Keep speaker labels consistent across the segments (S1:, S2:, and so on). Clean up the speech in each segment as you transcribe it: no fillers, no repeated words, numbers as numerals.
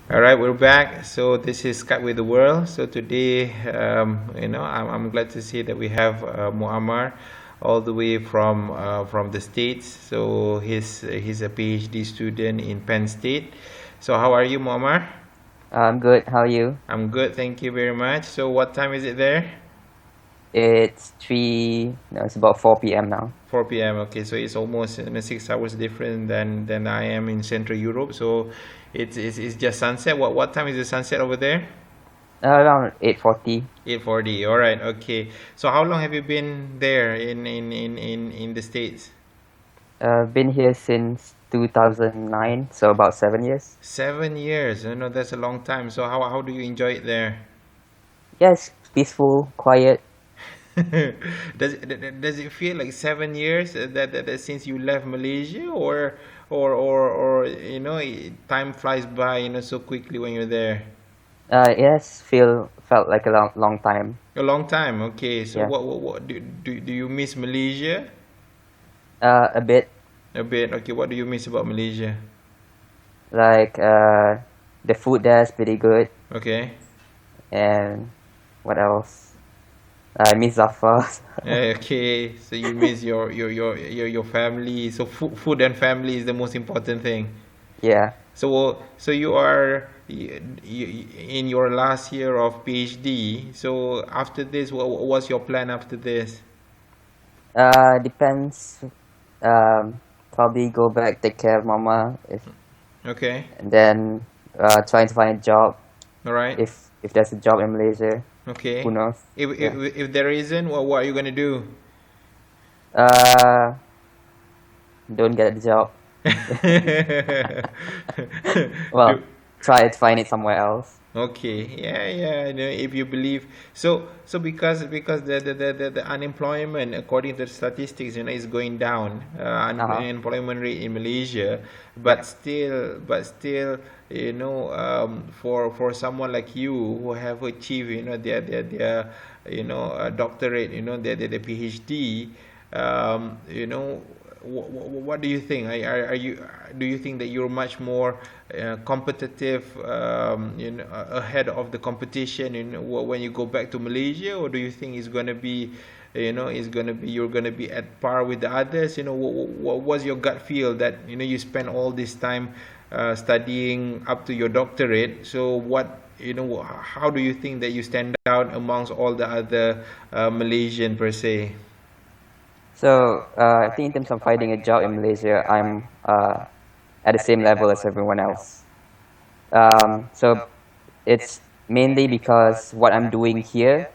S1: All right, we're back. So this is Skype with the World. So today, I'm glad to see that we have Muammar all the way from the States. So he's a PhD student in Penn State. So how are you, Muammar?
S2: I'm good. How are you?
S1: I'm good, thank you very much. So what time is it there?
S2: It's three. No, it's about 4 p.m. now.
S1: 4 p.m. Okay, so it's almost 6 hours different than I am in Central Europe. So it's just sunset. What time is the sunset over there?
S2: Around 8:40.
S1: 8:40. All right. Okay. So how long have you been there in the States?
S2: Been here since 2009, so about 7 years.
S1: 7 years. You know, that's a long time. So how do you enjoy it there?
S2: Yes, peaceful, quiet.
S1: Does it feel like 7 years that since you left Malaysia, or time flies by so quickly when you're there?
S2: Yes, felt like a long time.
S1: A long time. Okay. So
S2: Yeah.
S1: what do you miss Malaysia?
S2: A bit
S1: A bit. Okay. What do you miss about Malaysia?
S2: like the food there is pretty good,
S1: Okay.
S2: and what else? I miss Zafar.
S1: Okay, so you miss your family. So food and family is the most important thing.
S2: Yeah.
S1: So you are in your last year of PhD. So after this, what's your plan after this?
S2: Depends. Probably go back, take care of Mama,
S1: Okay,
S2: and then trying to find a job
S1: all right.
S2: if there's a job in Malaysia. Who
S1: Okay.
S2: knows?
S1: If
S2: Yeah.
S1: if if there isn't, what are you gonna do?
S2: Uh, don't get the job.
S1: Do
S2: Well, try to find it somewhere else.
S1: Okay, yeah, yeah. If you believe so, because the unemployment according to the statistics, is going down.
S2: Uh-huh.
S1: Unemployment rate in Malaysia, but
S2: Yep.
S1: still, for someone like you who have achieved, their doctorate, their PhD, what do you think? Do you think that you're much more competitive, ahead of the competition, when you go back to Malaysia, or do you think it's gonna be, you're gonna be at par with the others? What was your gut feel that you spend all this time studying up to your doctorate? So how do you think that you stand out amongst all the other Malaysian per se?
S2: So I think in terms of finding a job in Malaysia, I'm at the same level as everyone else. So it's mainly because what I'm doing here,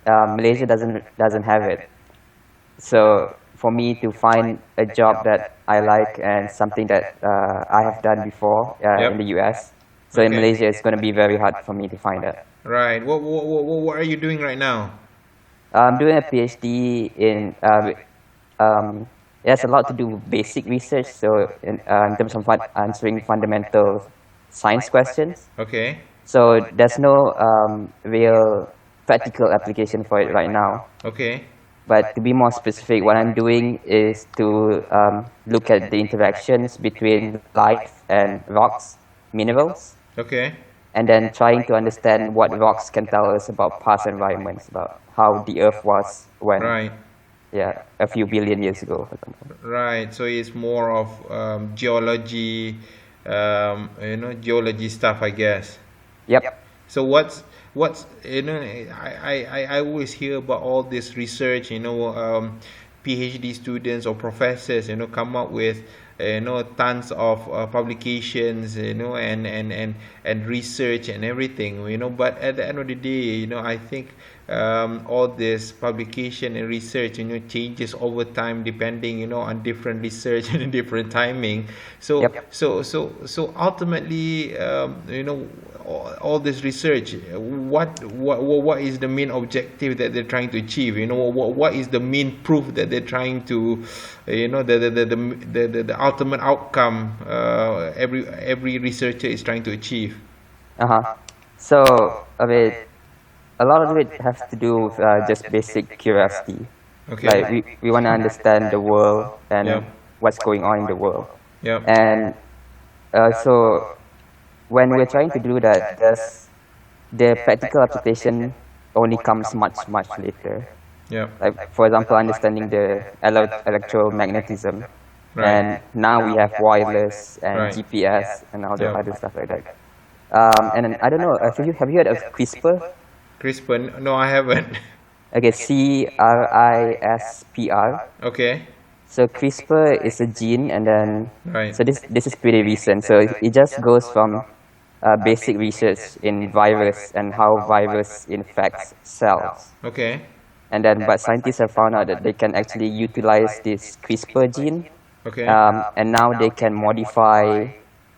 S2: Malaysia doesn't have it. So for me to find a job that I like and something that I have done before in
S1: Yep.
S2: the US, so in
S1: Okay.
S2: Malaysia it's going to be very hard for me to find that.
S1: Right. What are you doing right now?
S2: I'm doing a PhD in. It has a lot to do with basic research. So in terms of answering fundamental science questions.
S1: Okay.
S2: So there's no real practical application for it right now.
S1: Okay.
S2: But to be more specific, what I'm doing is to look at the interactions between life and rocks, minerals,
S1: Okay.
S2: and then trying to understand what rocks can tell us about past environments, about how the Earth was when,
S1: Right.
S2: yeah, a few billion years ago, for example.
S1: Right. So it's more of geology, geology stuff, I guess.
S2: Yep.
S1: So what's I always hear about all this research, PhD students or professors, come up with tons of publications, and research and everything, but at the end of the day, I think all this publication and research, changes over time depending, on different research and different timing. So
S2: Yep.
S1: so ultimately, all this research, what is the main objective that they're trying to achieve? What is the main proof that they're trying to, the ultimate outcome, every researcher is trying to achieve?
S2: Uh-huh. So, I mean, a lot of it has to do with just basic curiosity.
S1: Okay.
S2: Like we want to understand the world and
S1: Yep.
S2: what's going on in the world.
S1: Yep.
S2: And so when we're trying to do that, the practical application only comes much later.
S1: Yeah.
S2: Like for example, understanding the electromagnetism,
S1: Right.
S2: and now we have wireless and
S1: Right.
S2: GPS and all the
S1: Yeah.
S2: other stuff like that. And then, I don't know, have you heard of CRISPR?
S1: CRISPR? No, I haven't.
S2: Okay, CRISPR.
S1: Okay.
S2: So CRISPR is a gene, and then
S1: Right.
S2: so this is pretty recent. So it just goes from basic research in virus and how virus infects cells,
S1: Okay.
S2: and then but scientists have found out that they can actually utilize this CRISPR gene,
S1: Okay.
S2: and now they can modify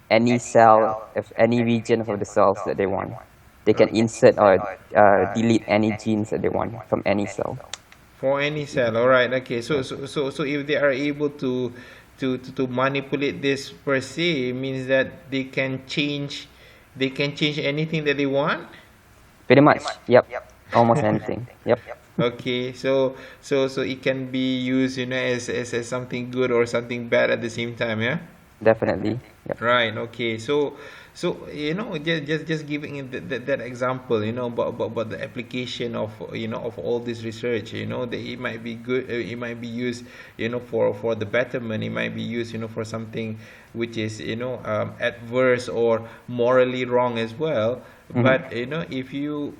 S2: any cell of any region of the cells that they want. They can insert or delete any genes that they want from any cell.
S1: For any cell, all right. Okay. So if they are able to manipulate this per se, it means that they can change anything that they want.
S2: Pretty much. Yep. Almost anything. Yep.
S1: Okay. So it can be used, as something good or something bad at the same time. Yeah.
S2: Definitely. Yep.
S1: Right. Okay. So just giving it that example, about the application of of all this research, that it might be good, it might be used, for the betterment. It might be used, for something which is, adverse or morally wrong as well.
S2: Mhm.
S1: But if you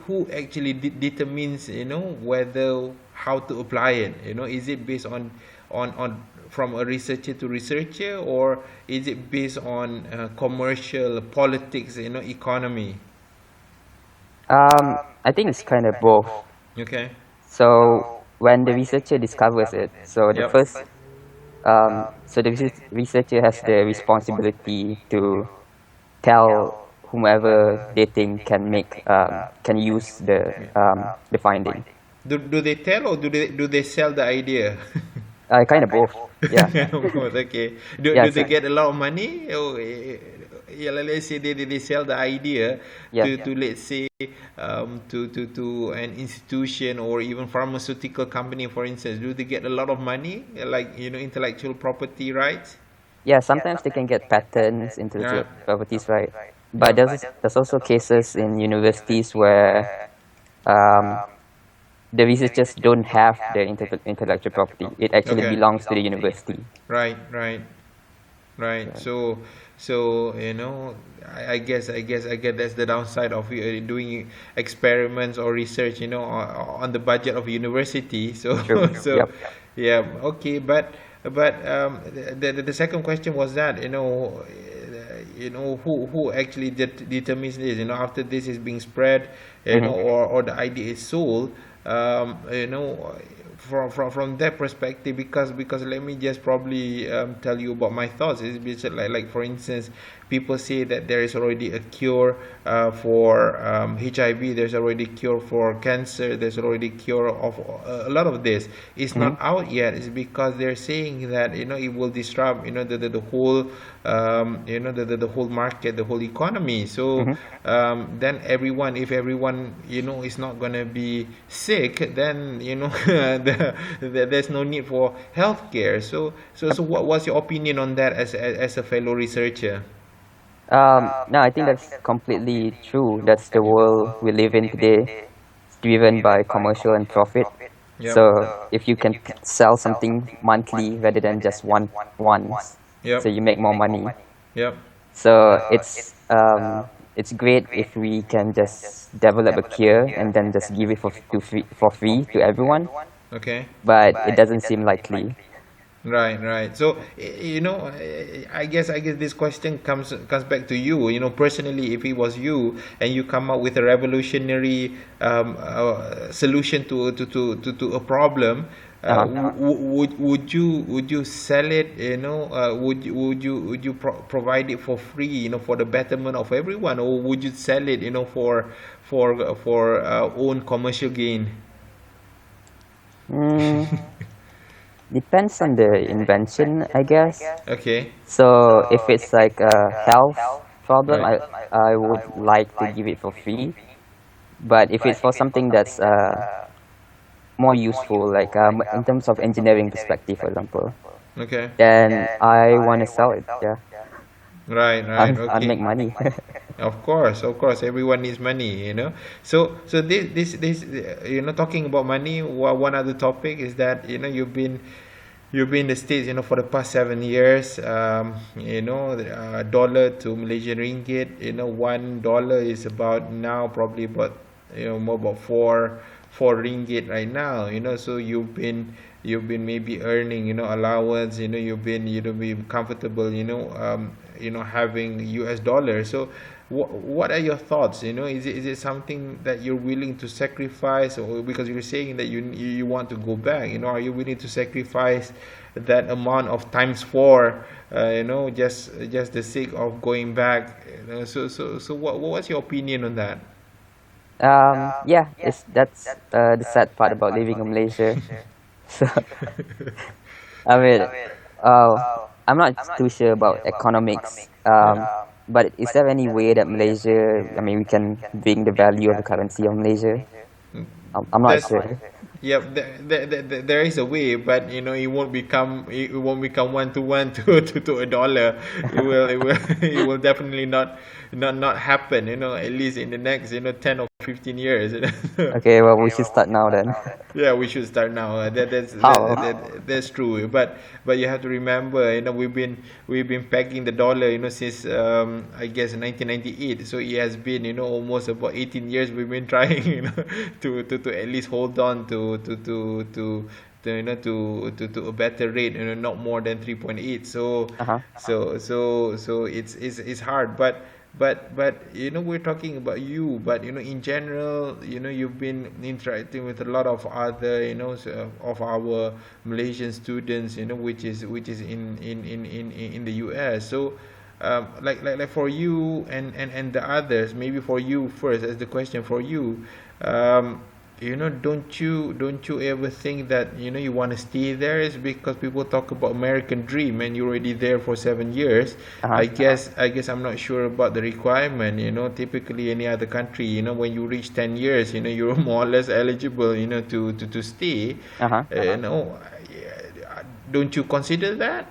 S1: who actually determines, whether how to apply it, is it based on from a researcher to researcher, or is it based on commercial politics, economy?
S2: I think it's kind of both.
S1: Okay.
S2: So when the researcher discovers it, so the
S1: Yep.
S2: first, so the researcher has the responsibility to tell whomever they think can use the finding.
S1: Do they tell, or do they sell the idea?
S2: Kind of both. Yeah.
S1: Of course. Okay. Do
S2: Yeah.
S1: they
S2: So,
S1: get a lot of money? Or, yeah, let's say they sell the idea
S2: yeah.
S1: to let's say, to an institution or even pharmaceutical company, for instance. Do they get a lot of money, like, intellectual property rights?
S2: Yeah. Sometimes they can get patents, intellectual
S1: Yeah.
S2: properties, right? But there's also cases in universities where the researchers don't have the intellectual property. It actually
S1: Okay.
S2: belongs to the university.
S1: Right.
S2: Yeah.
S1: So I guess that's the downside of doing experiments or research, on the budget of university. So
S2: True.
S1: so
S2: Yep.
S1: yeah. Okay. But the second question was that, who actually determines this, after this is being spread, or the idea is sold, from that perspective, because let me just probably tell you about my thoughts. It's just like for instance, people say that there is already a cure for HIV. There's already a cure for cancer. There's already a cure of a lot of this. It's not out yet. It's because they're saying that it will disrupt the whole the whole market, the whole economy. So then if everyone is not gonna be sick, then there's no need for healthcare. So what's your opinion on that as a fellow researcher?
S2: No, I think that's completely true. That's the world we live in today. It's driven by commercial and profit.
S1: Yep.
S2: So if you can sell something monthly rather than just once,
S1: Yep.
S2: so you make more money.
S1: Yep.
S2: So it's great if we can just develop a cure and then just give it for free to everyone.
S1: Okay.
S2: But it doesn't seem likely.
S1: Right. So I guess this question comes back to you. Personally, if it was you and you come up with a revolutionary solution to a problem, would you sell it? Would you provide it for free? For the betterment of everyone, or would you sell it? For own commercial gain.
S2: Depends on the invention, I guess.
S1: Okay.
S2: So if it's like a health problem,
S1: Right.
S2: I would like to give it for free. But if it's for something that's more useful, like in terms of engineering perspective, for example,
S1: Okay.
S2: then I want to sell it. Yeah.
S1: Right, right,
S2: and
S1: okay.
S2: make money.
S1: Of course, everyone needs money, you know. So this, talking about money. One other topic is that you've been in the States, for the past 7 years. Dollar to Malaysian ringgit. $1 is about now probably about more about four ringgit right now. So you've been maybe earning allowance. You've been comfortable. Having US dollars. So what are your thoughts? Is it something that you're willing to sacrifice, or because you're saying that you want to go back? Are you willing to sacrifice that amount of times four? Just the sake of going back. So what's your opinion on that?
S2: Yeah, that's the sad part about living in Malaysia. So I mean, uh, I'm not too sure about economics.
S1: Yeah.
S2: But is there any way that Malaysia, I mean, we can bring the value of the currency of Malaysia? I'm not
S1: That's
S2: sure.
S1: Yep, there is a way, but it won't become 1 to 1 to a dollar. It will it will definitely not happen. At least in the next 10 or 15 years.
S2: Okay, well, we should start now then.
S1: Yeah, we should start now.
S2: How?
S1: That's true. But you have to remember, we've been pegging the dollar, since I guess 1998. So it has been, almost about 18 years we've been trying, to at least hold on to a better rate, not more than 3.8. So
S2: Uh-huh.
S1: it's hard, but we're talking about you, but in general, you've been interacting with a lot of other, of our Malaysian students, which is in the US. So like for you and the others, maybe for you first, as the question for you. Don't you ever think that you want to stay there? Is because people talk about American dream, and you're already there for 7 years.
S2: Uh-huh.
S1: I guess I'm not sure about the requirement. Typically any other country, when you reach 10 years, you're more or less eligible, to stay.
S2: Uh-huh.
S1: Don't you consider that?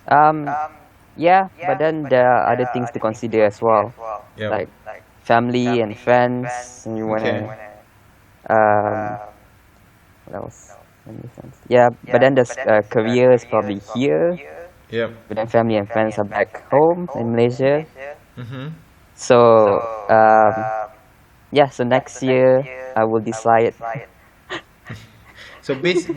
S2: Um, yeah, but then there are other things to consider as well,
S1: Yeah.
S2: like family and friends, and you
S1: Okay.
S2: wanna, um, what else? Family, friends. Yeah, but then there's career is probably here,
S1: Yep.
S2: but then family and friends are back home in Malaysia.
S1: Mm-hmm.
S2: So, yeah, so next year I will decide.
S1: So based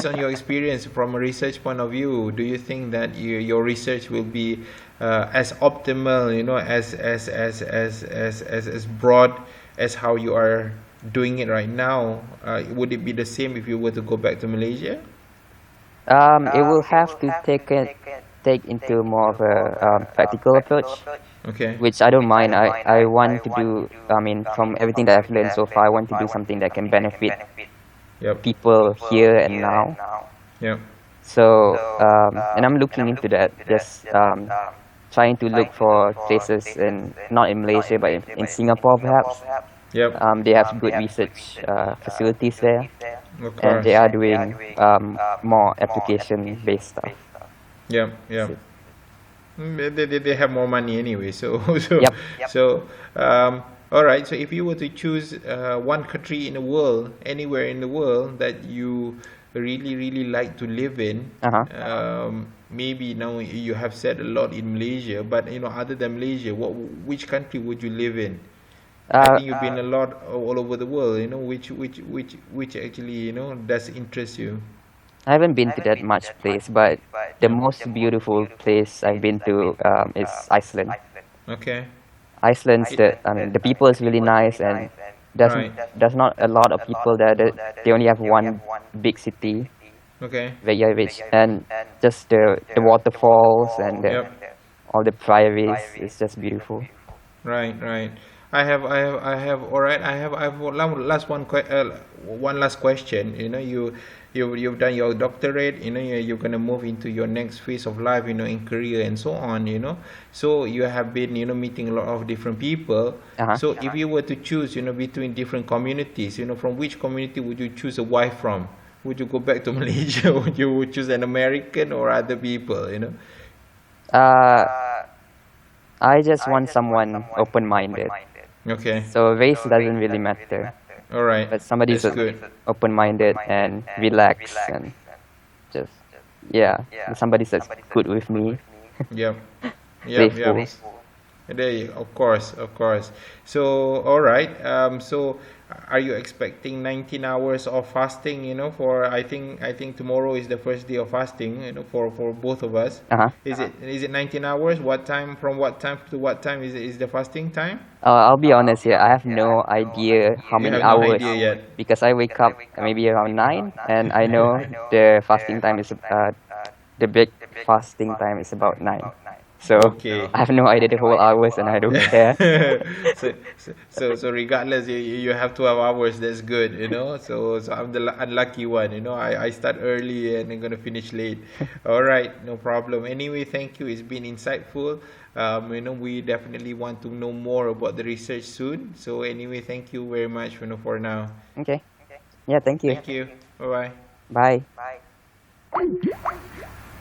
S1: on your experience from a research point of view, do you think that your research will be as optimal, as broad as how you are doing it right now? Would it be the same if you were to go back to Malaysia?
S2: It will have to take into more of a practical approach,
S1: Okay.
S2: which I don't mind. I want to do, I mean, from everything that I've learned so far, I want to do something that can benefit
S1: Yep.
S2: people here and now.
S1: Yep.
S2: So, and I'm looking into that, just trying to look for places not in Malaysia, but in Singapore perhaps.
S1: Yep.
S2: They have good research facilities there,
S1: Of
S2: and
S1: course.
S2: they are doing more application-based stuff.
S1: Yep. Yep. They have more money anyway. So so
S2: Yep.
S1: so all right. So if you were to choose one country in the world, anywhere in the world that you really like to live in,
S2: Uh-huh.
S1: maybe now you have said a lot in Malaysia, but other than Malaysia, which country would you live in? I
S2: Uh,
S1: think you've been a lot all over the world. Which actually does interest you.
S2: I haven't been to that much place, but the most beautiful place I've been to is Iceland.
S1: Okay.
S2: Iceland's I mean, the people is really nice, and there's
S1: Right.
S2: there's not a lot of people there. They only have one big city,
S1: Okay.
S2: Reykjavik, and just the waterfalls and
S1: Yep.
S2: all the priories is just beautiful.
S1: Right, right. I have. All right. I have one last question. You've done your doctorate. You're gonna move into your next phase of life. In career and so on. So you have been meeting a lot of different people.
S2: Uh-huh.
S1: So if you were to choose, between different communities, from which community would you choose a wife from? Would you go back to Malaysia? Would you choose an American or other people?
S2: Uh, I just want someone open-minded.
S1: Okay.
S2: So race doesn't really matter,
S1: All right.
S2: but somebody
S1: That's
S2: who's
S1: good.
S2: open-minded and relaxed and just yeah, somebody that's good with me,
S1: Yep. Yep. Yep.
S2: playful.
S1: There you, of course, of course. So, all right. So, are you expecting 19 hours of fasting? For I think tomorrow is the first day of fasting. For both of us.
S2: Uh-huh.
S1: Is it 19 hours? What time? From what time to what time is the fasting time?
S2: I'll be honest here. I have no idea how
S1: You
S2: many
S1: have no
S2: hours
S1: idea yet.
S2: because I wake up maybe around 9, and I know the fasting time is the big fasting time is about 9. So
S1: Okay.
S2: I have no idea the whole hours, and I don't care.
S1: So regardless, you have 12 hours. That's good. So I'm the unlucky one. I start early and I'm gonna finish late. All right, no problem. Anyway, thank you. It's been insightful. We definitely want to know more about the research soon. So anyway, thank you very much. For now.
S2: Okay. Yeah, thank you.
S1: Thank you. Bye bye.
S2: Bye.